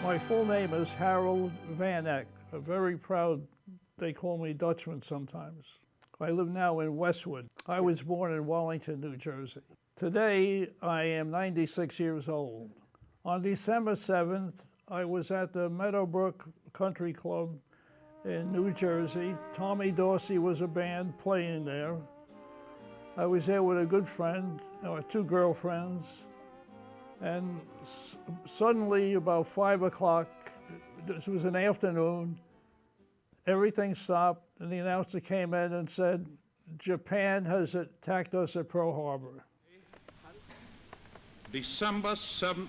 My full name is Harold Van Eck. A very proud, they call me Dutchman sometimes. I live now in Westwood. I was born in Wallington, New Jersey. Today, I am 96 years old. On December 7th, I was at the Meadowbrook Country Club in New Jersey. Tommy Dorsey was a band playing there. I was there with a good friend, two girlfriends, and suddenly about 5 o'clock, this was an afternoon, everything stopped and the announcer came in and said, Japan has attacked us at Pearl Harbor. December 7th,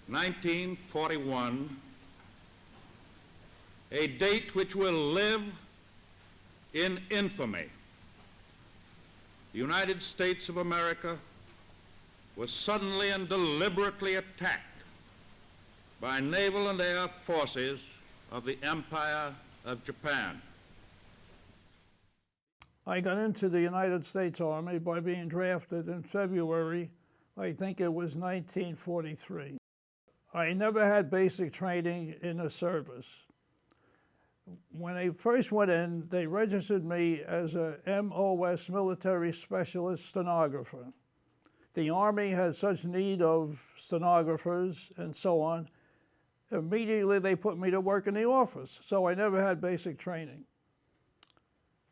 1941, a date which will live in infamy. The United States of America was suddenly and deliberately attacked by naval and air forces of the Empire of Japan. I got into the United States Army by being drafted in February, I think it was 1943. I never had basic training in the service. When I first went in, they registered me as a MOS, Military Specialist Stenographer. The Army had such need of stenographers and so on. Immediately they put me to work in the office, so I never had basic training.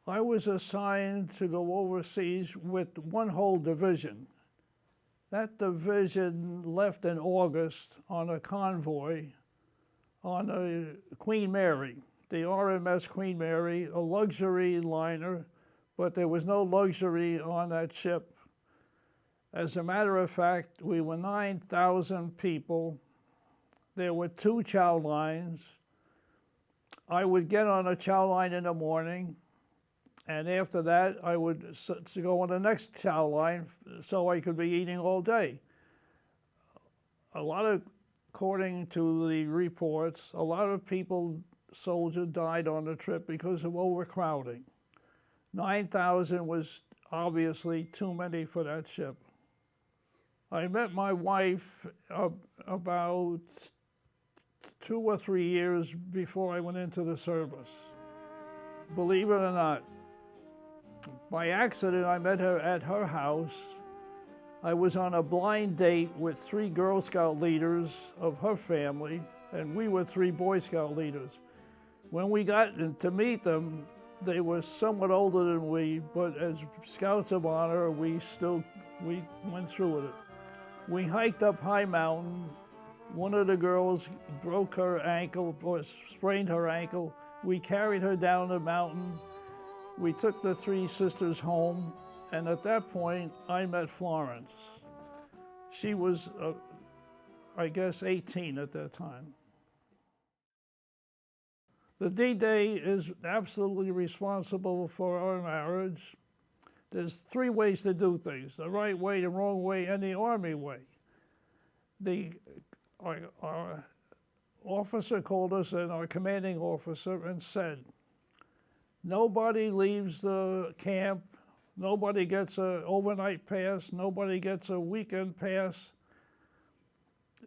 I was assigned to go overseas with one whole division. That division left in August on a convoy on a Queen Mary, the RMS Queen Mary, a luxury liner, but there was no luxury on that ship. As a matter of fact, we were 9,000 people. There were 2 chow lines. I would get on a chow line in the morning, and after that, I would go on the next chow line so I could be eating all day. According to the reports, a lot of people, soldiers, died on the trip because of overcrowding. 9,000 was obviously too many for that ship. I met my wife about 2 or 3 years before I went into the service. Believe it or not, by accident I met her at her house. I was on a blind date with 3 Girl Scout leaders of her family, and we were 3 Boy Scout leaders. When we got to meet them, they were somewhat older than we, but as Scouts of Honor, we went through with it. We hiked up High Mountain. One of the girls broke her ankle or sprained her ankle. We carried her down the mountain. We took the 3 sisters home, and at that point, I met Florence. She was, I guess, 18 at that time. The D-Day is absolutely responsible for our marriage. There's 3 ways to do things: the right way, the wrong way, and the Army way. Our officer called us, and our commanding officer, and said, nobody leaves the camp, nobody gets an overnight pass, nobody gets a weekend pass.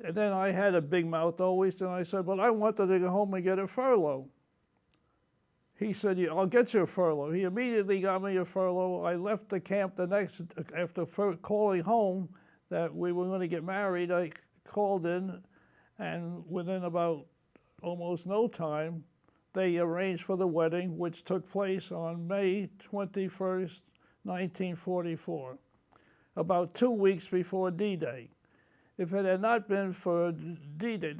And then I had a big mouth always, and I said, but I wanted to go home and get a furlough. He said, I'll get you a furlough. He immediately got me a furlough. I left the camp after calling home that we were going to get married. I called in, and within about almost no time, they arranged for the wedding, which took place on May 21st, 1944, about 2 weeks before D-Day. If it had not been for D-Day,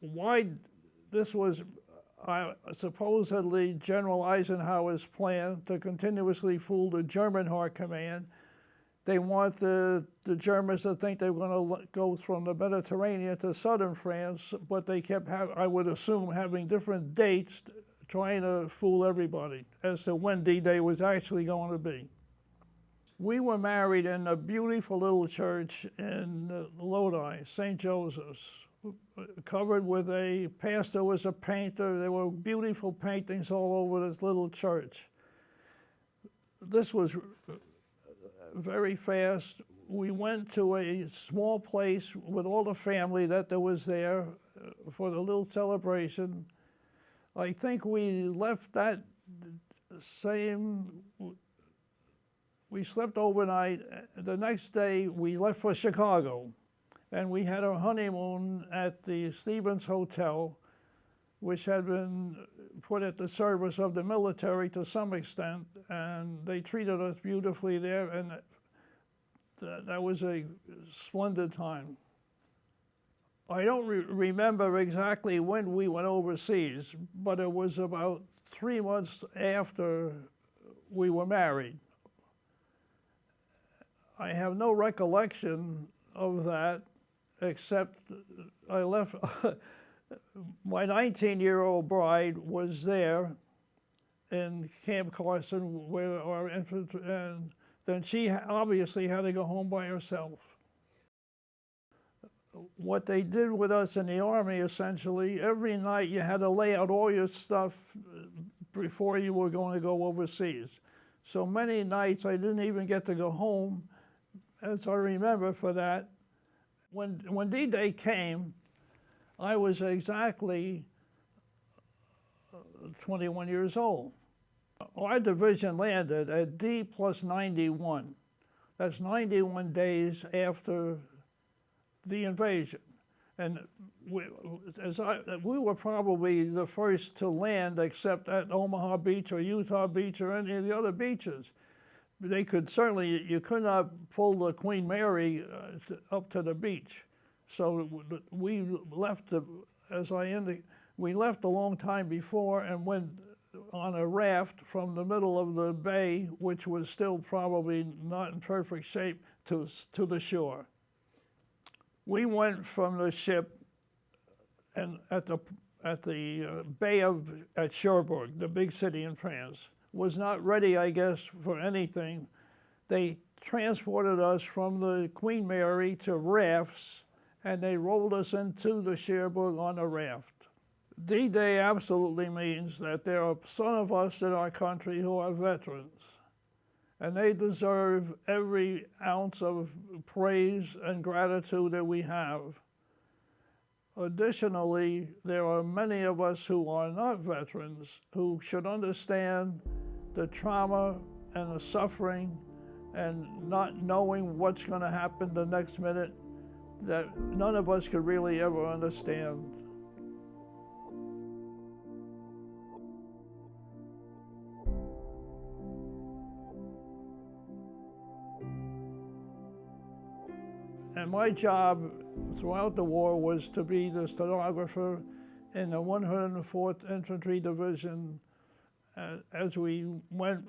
why this was supposedly General Eisenhower's plan to continuously fool the German High Command. They want the Germans to think they were going to go from the Mediterranean to southern France, but they kept, I would assume, having different dates, trying to fool everybody as to when D-Day was actually going to be. We were married in a beautiful little church in Lodi, St. Joseph's, covered with a pastor was a painter. There were beautiful paintings all over this little church. This was very fast. We went to a small place with all the family that there was there, for the little celebration. I think we left that we slept overnight. The next day we left for Chicago, and we had our honeymoon at the Stevens Hotel, which had been put at the service of the military to some extent, and they treated us beautifully there, and that was a splendid time. I don't remember exactly when we went overseas, but it was about 3 months after we were married. I have no recollection of that, except I left, my 19-year-old bride was there in Camp Carson, where our infantry, and then she obviously had to go home by herself. What they did with us in the Army, essentially, every night you had to lay out all your stuff before you were going to go overseas. So many nights I didn't even get to go home, as I remember for that. When D-Day came, I was exactly 21 years old. Our division landed at D plus 91. That's 91 days after the invasion. And we were probably the first to land, except at Omaha Beach or Utah Beach or any of the other beaches. They could certainly, you could not pull the Queen Mary up to the beach. So we left, we left a long time before and went on a raft from the middle of the bay, which was still probably not in perfect shape, to the shore. We went from the ship and at the bay at Cherbourg, the big city in France. Was not ready, I guess, for anything. They transported us from the Queen Mary to rafts, and they rolled us into the Cherbourg on a raft. D-Day absolutely means that there are some of us in our country who are veterans, and they deserve every ounce of praise and gratitude that we have. Additionally, there are many of us who are not veterans who should understand the trauma and the suffering and not knowing what's going to happen the next minute that none of us could really ever understand. And my job throughout the war was to be the stenographer in the 104th Infantry Division as we went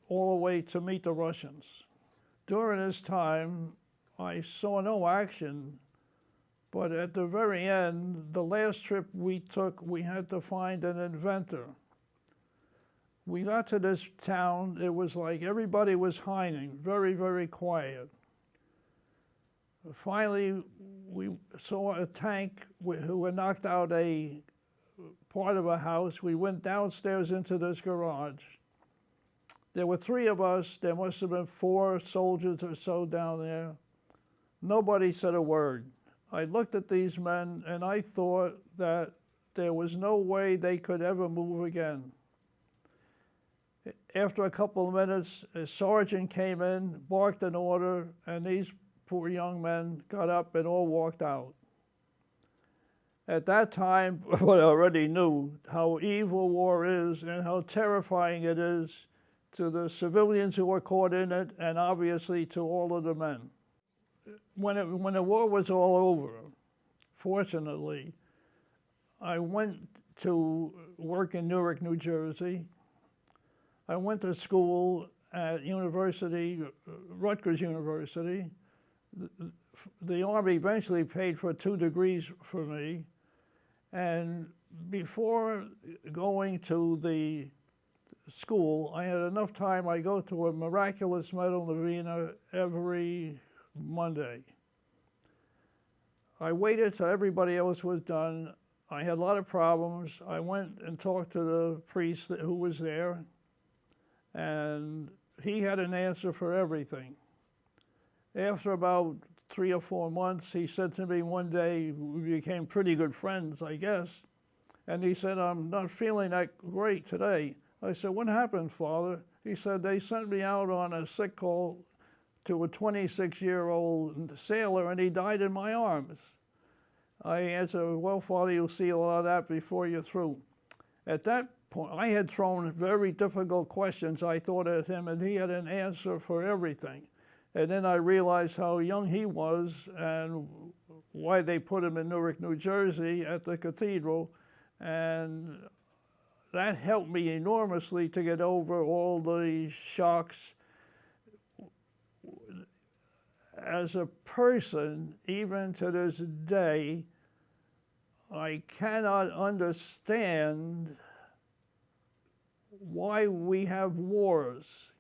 all the way to meet the Russians. During this time, I saw no action, but at the very end, the last trip we took, we had to find an inventor. We got to this town, it was like everybody was hiding, very, very quiet. Finally, we saw a tank who had knocked out a part of a house. We went downstairs into this garage. There were 3 of us. There must have been 4 soldiers or so down there. Nobody said a word. I looked at these men and I thought that there was no way they could ever move again. After a couple of minutes, a sergeant came in, barked an order, and these poor young men got up and all walked out. At that time, I already knew how evil war is and how terrifying it is to the civilians who were caught in it, and obviously to all of the men. When the war was all over, fortunately, I went to work in Newark, New Jersey. I went to school at Rutgers University. The Army eventually paid for 2 degrees for me, and before going to the school, I had enough time. I go to a miraculous medal novena every Monday. I waited till everybody else was done. I had a lot of problems. I went and talked to the priest who was there, and he had an answer for everything. After about 3 or 4 months, he said to me one day, we became pretty good friends, I guess, and he said, I'm not feeling that great today. I said, what happened, Father? He said, they sent me out on a sick call to a 26-year-old sailor, and he died in my arms. I answered, well, Father, you'll see a lot of that before you're through. At that point, I had thrown very difficult questions, I thought, at him, and he had an answer for everything. And then I realized how young he was and why they put him in Newark, New Jersey at the cathedral. And that helped me enormously to get over all the shocks. As a person, even to this day, I cannot understand why we have wars.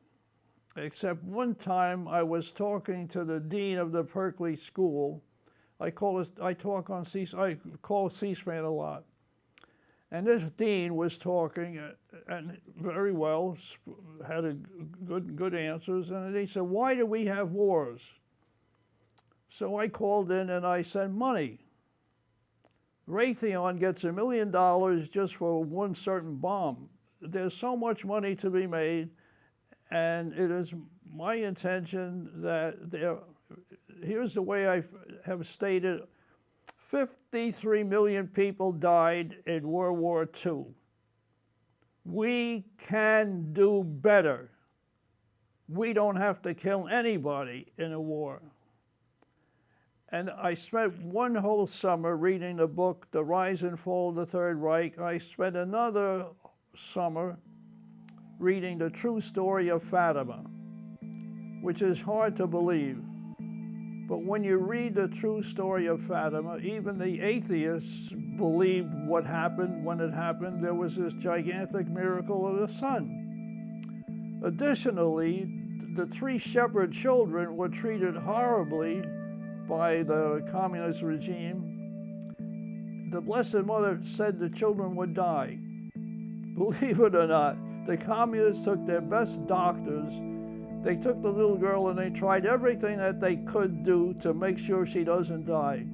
Except one time I was talking to the dean of the Berkeley School. I call C-SPAN a lot. And this dean was talking, and very well, had good answers, and he said, why do we have wars? So I called in and I said, money. Raytheon gets $1 million just for one certain bomb. There's so much money to be made, and it is my intention that here's the way I have stated, 53 million people died in World War II. We can do better. We don't have to kill anybody in a war. And I spent one whole summer reading the book, The Rise and Fall of the Third Reich. I spent another summer reading The True Story of Fatima, which is hard to believe. But when you read The True Story of Fatima, even the atheists believed what happened when it happened. There was this gigantic miracle of the sun. Additionally, the 3 shepherd children were treated horribly by the communist regime. The Blessed Mother said the children would die. Believe it or not, the communists took their best doctors. They took the little girl and they tried everything that they could do to make sure she doesn't die.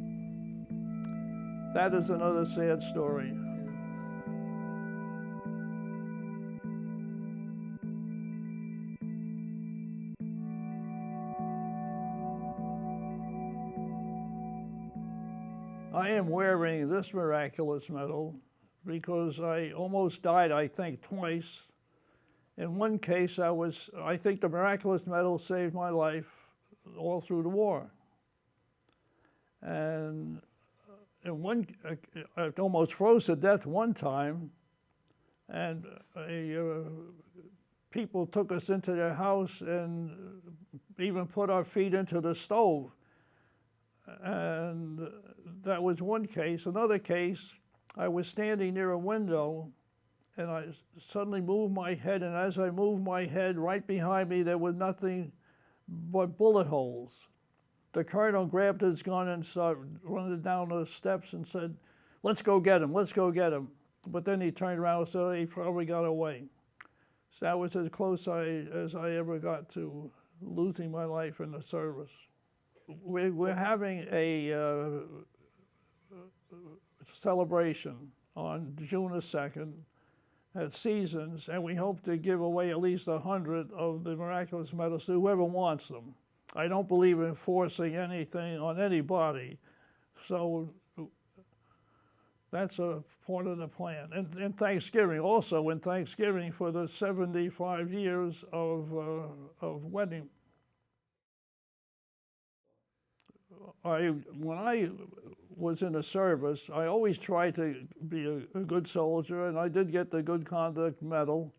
That is another sad story. I am wearing this miraculous medal because I almost died, I think, twice. In one case, I think the miraculous medal saved my life all through the war. And I almost froze to death one time, and people took us into their house and even put our feet into the stove. And that was one case. Another case, I was standing near a window, and I suddenly moved my head, and as I moved my head, right behind me, there was nothing but bullet holes. The colonel grabbed his gun and started running down the steps and said, let's go get him, let's go get him. But then he turned around and said, he probably got away. So that was as close as I ever got to losing my life in the service. We're having a celebration on June the 2nd at Seasons, and we hope to give away at least 100 of the miraculous medals to whoever wants them. I don't believe in forcing anything on anybody, so that's a part of the plan. And Thanksgiving, also in Thanksgiving for the 75 years of wedding. When I was in the service, I always tried to be a good soldier, and I did get the Good Conduct Medal.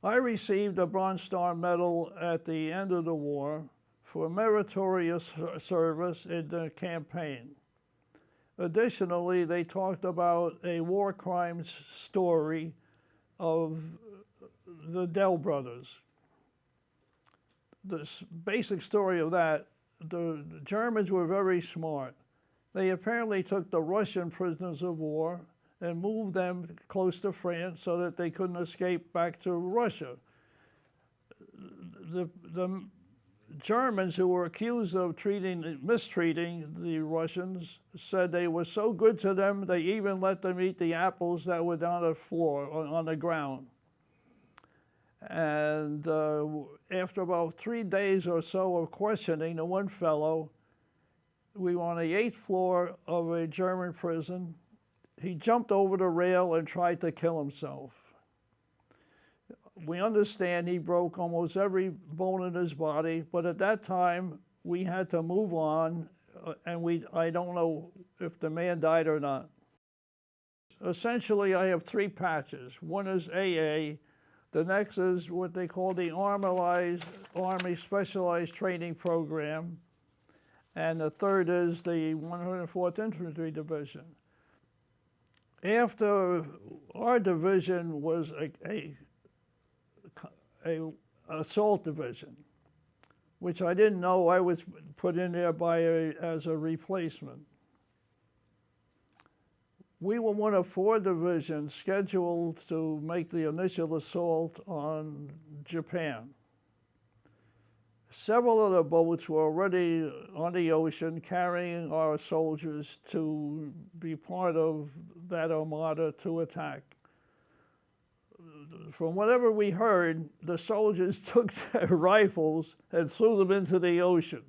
I received a Bronze Star Medal at the end of the war for meritorious service in the campaign. Additionally, they talked about a war crimes story of the Dell brothers. The basic story of that, the Germans were very smart. They apparently took the Russian prisoners of war and moved them close to France so that they couldn't escape back to Russia. The Germans who were accused of mistreating the Russians said they were so good to them, they even let them eat the apples that were down the floor, on the ground. And after about 3 days or so of questioning the one fellow, we were on the 8th floor of a German prison. He jumped over the rail and tried to kill himself. We understand he broke almost every bone in his body, but at that time we had to move on, and I don't know if the man died or not. Essentially, I have 3 patches. One is AA, the next is what they call the Army Specialized Training Program, and the third is the 104th Infantry Division. After our division was a assault division, which I didn't know I was put in there as a replacement. We were one of 4 divisions scheduled to make the initial assault on Japan. Several of the boats were already on the ocean carrying our soldiers to be part of that armada to attack. From whatever we heard, the soldiers took their rifles and threw them into the ocean.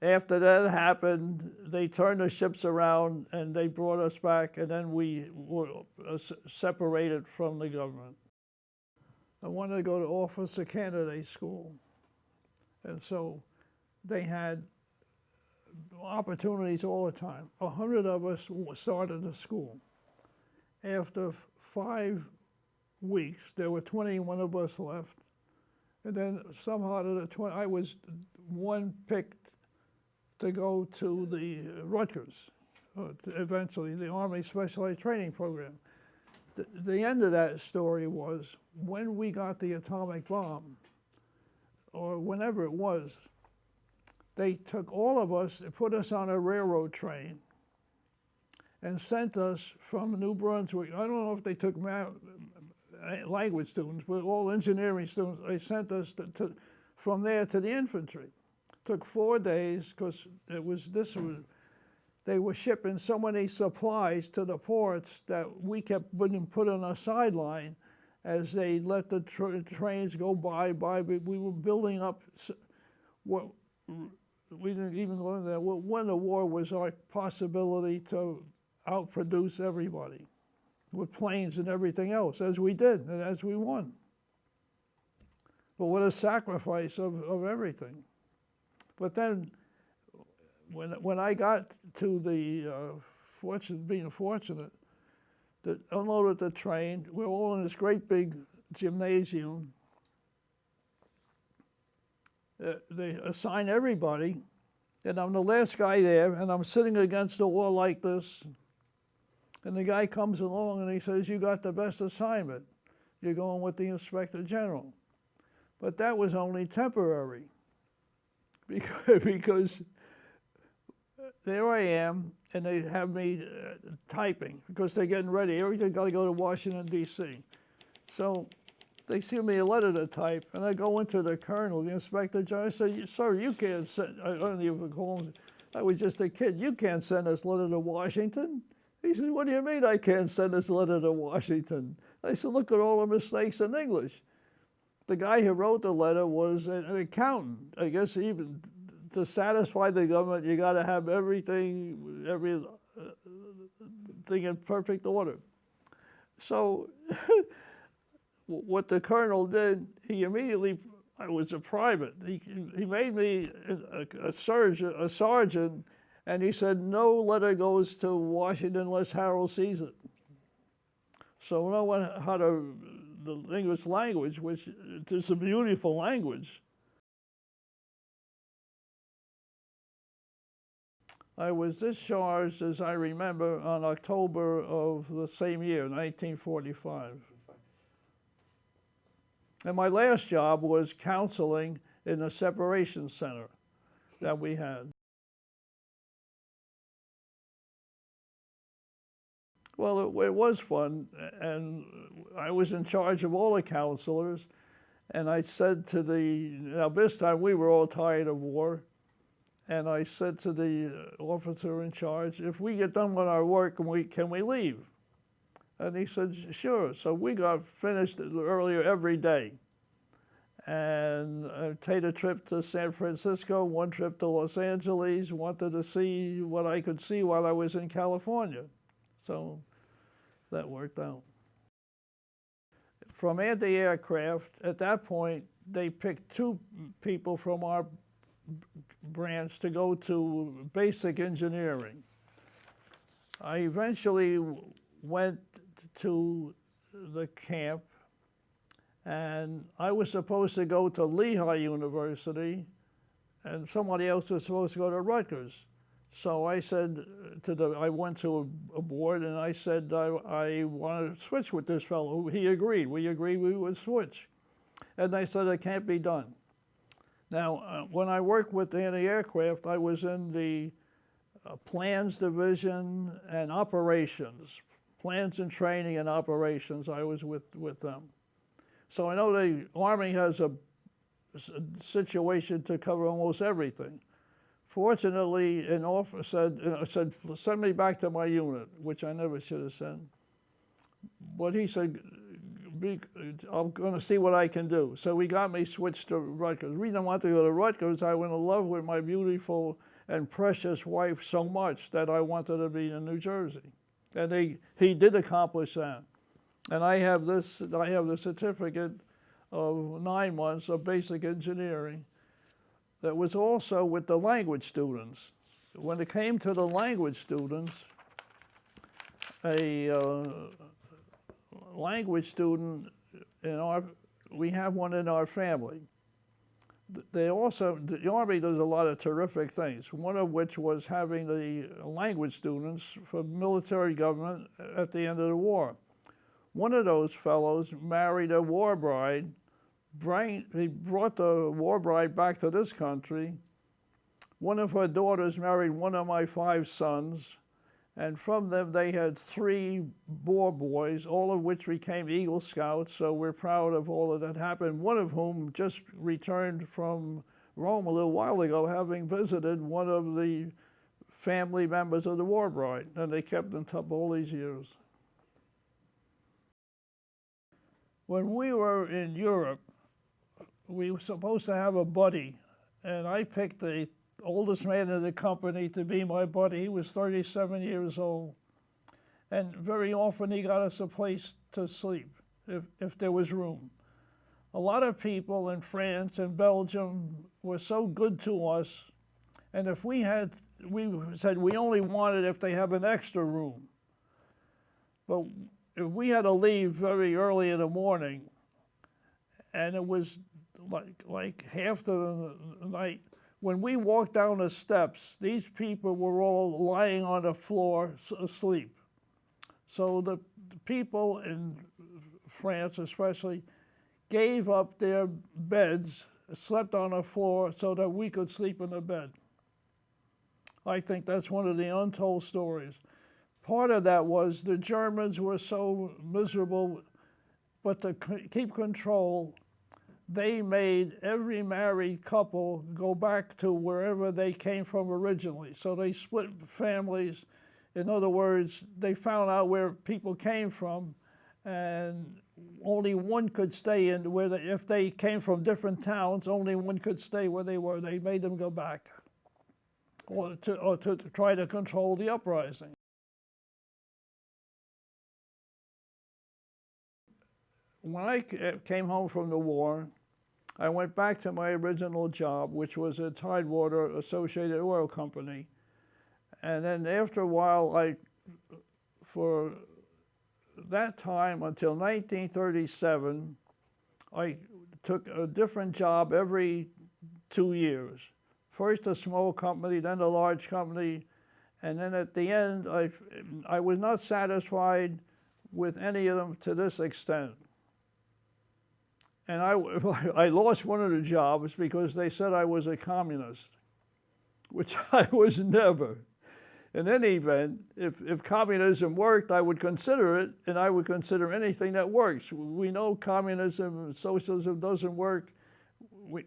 After that happened, they turned the ships around and they brought us back, and then we were separated from the government. I wanted to go to officer candidate school, and so they had opportunities all the time. 100 of us started the school. After 5 weeks, there were 21 of us left, and then somehow I was one picked to go to the Rutgers, eventually the Army Specialized Training Program. The end of that story was when we got the atomic bomb, or whenever it was, they took all of us, put us on a railroad train, and sent us from New Brunswick. I don't know if they took language students, but all engineering students, they sent us from there to the infantry. Took 4 days, because they were shipping so many supplies to the ports that we kept being put on a sideline as they let the trains go by. We were building up what we didn't even go into that. What won the war was our possibility to outproduce everybody with planes and everything else, as we did and as we won. But what a sacrifice of everything. But then, when I got to the being fortunate, that unloaded the train, we were all in this great big gymnasium. They assign everybody, and I'm the last guy there, and I'm sitting against the wall like this, and the guy comes along and he says, "You got the best assignment. You're going with the Inspector General." But that was only temporary. Because there I am, and they have me typing, because they're getting ready. Everything got to go to Washington, D.C. So they send me a letter to type, and I go into the colonel, the Inspector General. I say, "Sir, you can't send," I don't even call him, I was just a kid, "You can't send this letter to Washington." He said, "What do you mean I can't send this letter to Washington?" I said, "Look at all the mistakes in English." The guy who wrote the letter was an accountant. I guess even to satisfy the government, you got to have everything in perfect order. So what the colonel did, he immediately, I was a private, he made me a sergeant, and he said, "No letter goes to Washington unless Harold sees it." So no one had the English language, which is a beautiful language. I was discharged, as I remember, on October of the same year, 1945. And my last job was counseling in a separation center that we had. Well, it was fun, and I was in charge of all the counselors, And I said to now this time we were all tired of war, and I said to the officer in charge, if we get done with our work, can we leave? And he said, sure. So we got finished earlier every day. And I take a trip to San Francisco, one trip to Los Angeles, wanted to see what I could see while I was in California. So that worked out. From anti-aircraft, at that point, they picked 2 people from our branch to go to basic engineering. I eventually went to the camp, and I was supposed to go to Lehigh University, and somebody else was supposed to go to Rutgers. So I said I went to a board, and I said I want to switch with this fellow. He agreed. We agreed we would switch. And they said it can't be done. Now, when I worked with anti-aircraft, I was in the plans division and operations. Plans and training and operations, I was with them. So I know the Army has a situation to cover almost everything. Fortunately, an officer said, send me back to my unit, which I never should have said. But he said, I'm going to see what I can do. So he got me switched to Rutgers. The reason I wanted to go to Rutgers, I went in love with my beautiful and precious wife so much that I wanted to be in New Jersey. And he did accomplish that. And I have the certificate of 9 months of basic engineering that was also with the language students. When it came to the language students, a language student we have one in our family. The Army does a lot of terrific things, one of which was having the language students for military government at the end of the war. One of those fellows married a war bride. He brought the war bride back to this country. One of her daughters married one of my 5 sons, and from them they had 3 Boer boys, all of which became Eagle Scouts, so we're proud of all of that happened, one of whom just returned from Rome a little while ago, having visited one of the family members of the war bride, and they kept in touch all these years. When we were in Europe, we were supposed to have a buddy, and I picked the oldest man in the company to be my buddy. He was 37 years old, and very often he got us a place to sleep if there was room. A lot of people in France and Belgium were so good to us, and if we said we only wanted if they have an extra room. But if we had to leave very early in the morning, and it was like half the night, when we walked down the steps, these people were all lying on the floor asleep. So the people in France especially gave up their beds, slept on the floor so that we could sleep in the bed. I think that's one of the untold stories. Part of that was the Germans were so miserable, but to keep control, they made every married couple go back to wherever they came from originally. So they split families. In other words, they found out where people came from, and only one could stay in if they came from different towns, only one could stay where they were. They made them go back, or to try to control the uprising. When I came home from the war, I went back to my original job, which was a Tidewater Associated Oil Company. And then after a while, for that time until 1937, I took a different job every 2 years. First a small company, then a large company, and then at the end, I was not satisfied with any of them to this extent. And I lost one of the jobs because they said I was a communist, which I was never. in any event, if communism worked, I would consider it, and I would consider anything that works. We know communism and socialism doesn't work.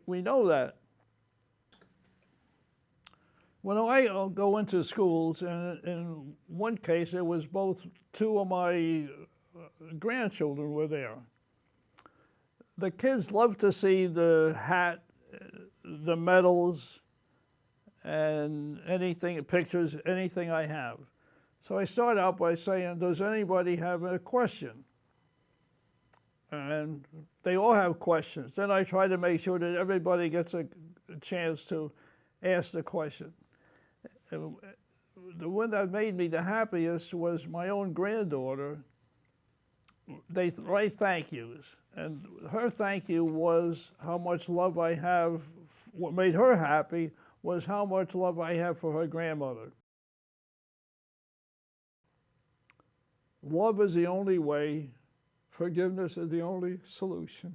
We know that. When I go into schools, and in one case, it was both two of my grandchildren were there. The kids love to see the hat, the medals, and anything, pictures, anything I have. So I start out by saying, does anybody have a question? And they all have questions. Then I try to make sure that everybody gets a chance to ask the question. The one that made me the happiest was my own granddaughter. They write thank yous, and her thank you was how much love I have. What made her happy was how much love I have for her grandmother. Love is the only way. Forgiveness is the only solution.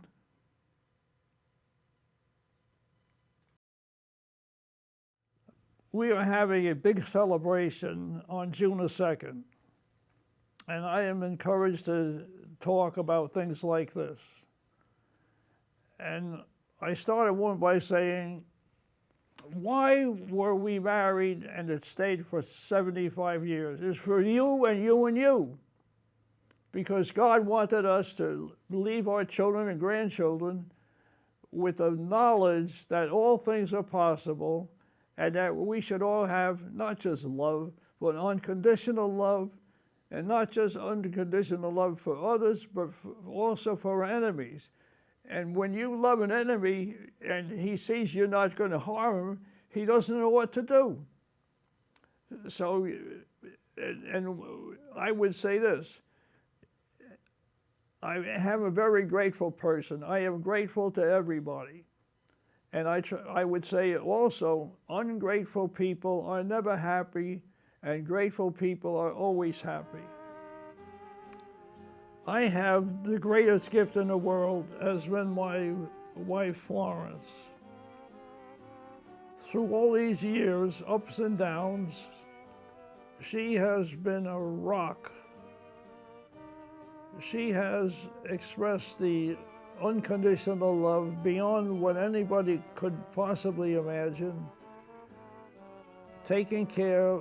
We are having a big celebration on June the 2nd, and I am encouraged to talk about things like this. And I started one by saying, why were we married and it stayed for 75 years? It's for you and you and you. Because God wanted us to leave our children and grandchildren with the knowledge that all things are possible, and that we should all have not just love, but unconditional love, and not just unconditional love for others, but also for our enemies. And when you love an enemy and he sees you're not going to harm him, he doesn't know what to do. So, and I would say this, I am a very grateful person. I am grateful to everybody. And I would say also, ungrateful people are never happy, and grateful people are always happy. I have the greatest gift in the world has been my wife, Florence. Through all these years, ups and downs, she has been a rock. She has expressed the unconditional love beyond what anybody could possibly imagine, taking care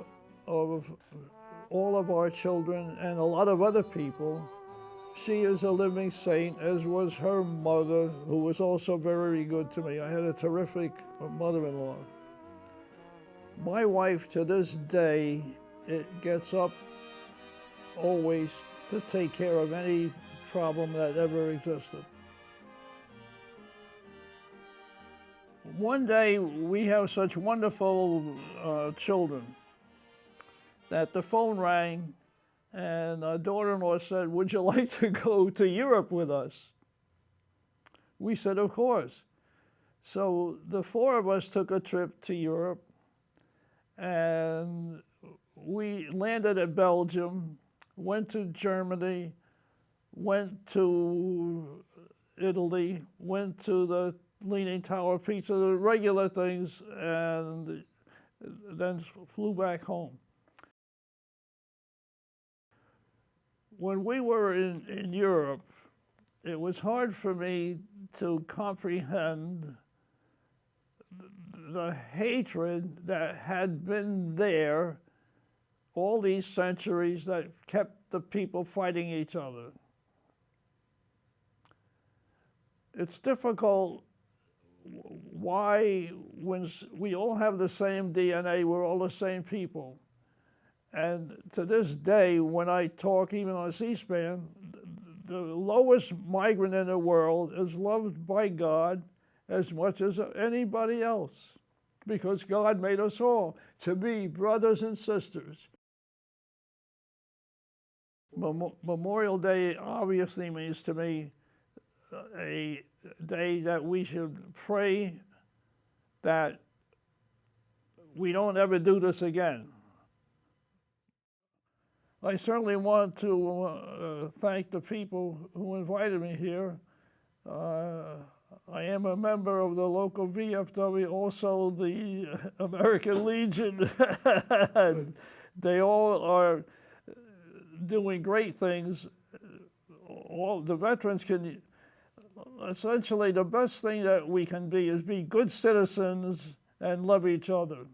of all of our children and a lot of other people. She is a living saint, as was her mother, who was also very good to me. I had a terrific mother-in-law. My wife, to this day, gets up always to take care of any problem that ever existed. One day, we have such wonderful children that the phone rang, and our daughter-in-law said, would you like to go to Europe with us? We said, of course. So the four of us took a trip to Europe, and we landed at Belgium, went to Germany, went to Italy, went to the Leaning Tower of Pisa, the regular things, and then flew back home. When we were in Europe, it was hard for me to comprehend the hatred that had been there all these centuries that kept the people fighting each other. It's difficult why, when we all have the same DNA, we're all the same people. And to this day, when I talk, even on C-SPAN, the lowest migrant in the world is loved by God as much as anybody else, because God made us all to be brothers and sisters. Memorial Day obviously means to me a day that we should pray that we don't ever do this again. I certainly want to thank the people who invited me here. I am a member of the local VFW, also the American Legion, They all are doing great things. All the veterans can, essentially the best thing that we can be is be good citizens and love each other.